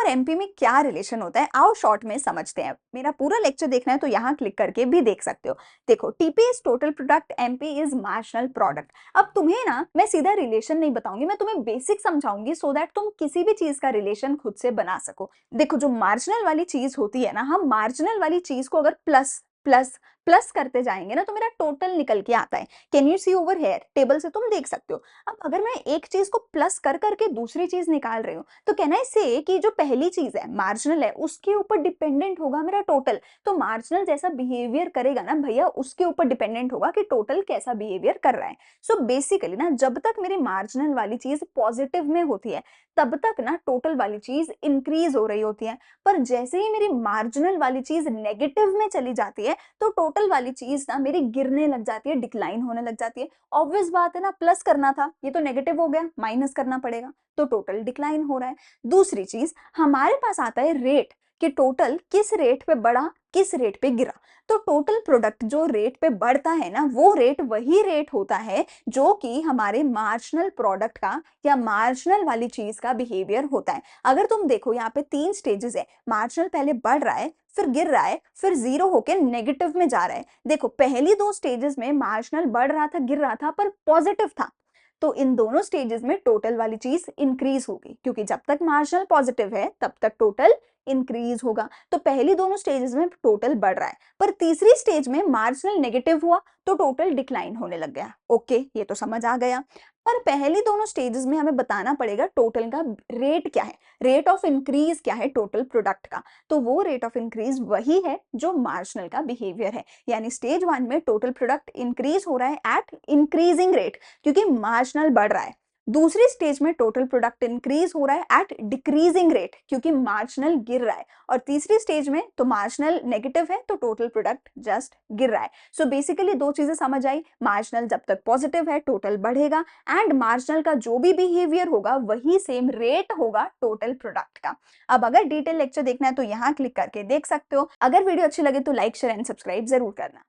और एमपी में क्या रिलेशन होता है, आओ शॉर्ट में समझते हैं। मेरा पूरा लेक्चर देखना है तो यहाँ क्लिक करके भी देख सकते हो। देखो, TP is total product, MP is marginal product. अब तुम्हें ना मैं सीधा रिलेशन नहीं बताऊंगी, मैं तुम्हें बेसिक समझाऊंगी सो दैट तुम किसी भी चीज का रिलेशन खुद से बना सको। देखो, जो मार्जिनल वाली चीज होती है ना, हम मार्जिनल वाली चीज को अगर प्लस प्लस प्लस करते जाएंगे ना तो मेरा टोटल निकल के आता है। Can you see over here, table से तुम देख सकते हो। अब अगर मैं एक चीज को प्लस कर करके दूसरी चीज निकाल रही हूँ तो कैन आई से कि जो पहली चीज है मार्जिनल है उसके ऊपर डिपेंडेंट होगा मेरा टोटल। तो मार्जिनल जैसा बिहेवियर करेगा ना भैया, उसके ऊपर डिपेंडेंट होगा कि टोटल कैसा बिहेवियर कर रहा है। सो बेसिकली ना, जब तक मेरी मार्जिनल वाली चीज पॉजिटिव में होती है तब तक ना टोटल वाली चीज इंक्रीज हो रही होती है। पर जैसे ही मेरी मार्जिनल वाली चीज नेगेटिव में चली जाती है तो टोटल वाली चीज ना मेरी गिरने लग जाती है, डिक्लाइन होने लग जाती है। ऑब्वियस बात है ना, प्लस करना था, ये तो नेगेटिव हो गया, माइनस करना पड़ेगा, तो टोटल डिक्लाइन हो रहा है। दूसरी चीज, हमारे पास आता है रेट, कि टोटल किस रेट पे बढ़ा किस रेट पे गिरा। तो टोटल प्रोडक्ट जो रेट पे बढ़ता है ना, वो रेट वही रेट होता है जो कि हमारे मार्जिनल प्रोडक्ट का या मार्जिनल वाली चीज का बिहेवियर होता है। अगर तुम देखो, यहाँ पे 3 स्टेजेस है। मार्जिनल पहले बढ़ रहा है, फिर गिर रहा है, फिर जीरो होके नेगेटिव में जा रहा है। देखो, पहली 2 स्टेजेस में मार्जिनल बढ़ रहा था, गिर रहा था, पर पॉजिटिव था। तो इन दोनों स्टेजेस में टोटल वाली चीज इंक्रीज होगी, क्योंकि जब तक मार्जिनल पॉजिटिव है तब तक टोटल इंक्रीज होगा। तो पहली दोनों स्टेजेस में टोटल बढ़ रहा है, पर तीसरी स्टेज में मार्जिनल नेगेटिव हुआ तो टोटल डिक्लाइन होने लग गया। ओके, ये तो समझ आ गया। पर पहली दोनों स्टेजेस में हमें बताना पड़ेगा टोटल का रेट क्या है, रेट ऑफ इंक्रीज क्या है टोटल प्रोडक्ट का। तो वो रेट ऑफ इंक्रीज वही है जो मार्जिनल का बिहेवियर है। यानी स्टेज 1 में टोटल प्रोडक्ट इंक्रीज हो रहा है एट इंक्रीजिंग रेट, क्योंकि मार्जिनल बढ़ रहा है। दूसरी स्टेज में टोटल प्रोडक्ट इंक्रीज हो रहा है एट डिक्रीजिंग रेट, क्योंकि मार्जिनल गिर रहा है। और तीसरी स्टेज में तो मार्जिनल नेगेटिव है तो टोटल प्रोडक्ट जस्ट गिर रहा है। सो बेसिकली 2 चीजें समझ आई, मार्जिनल जब तक पॉजिटिव है टोटल बढ़ेगा, एंड मार्जिनल का जो भी बिहेवियर होगा वही सेम रेट होगा टोटल प्रोडक्ट का। अब अगर डिटेल लेक्चर देखना है तो यहाँ क्लिक करके देख सकते हो। अगर वीडियो अच्छी लगे तो लाइक शेयर एंड सब्सक्राइब जरूर करना।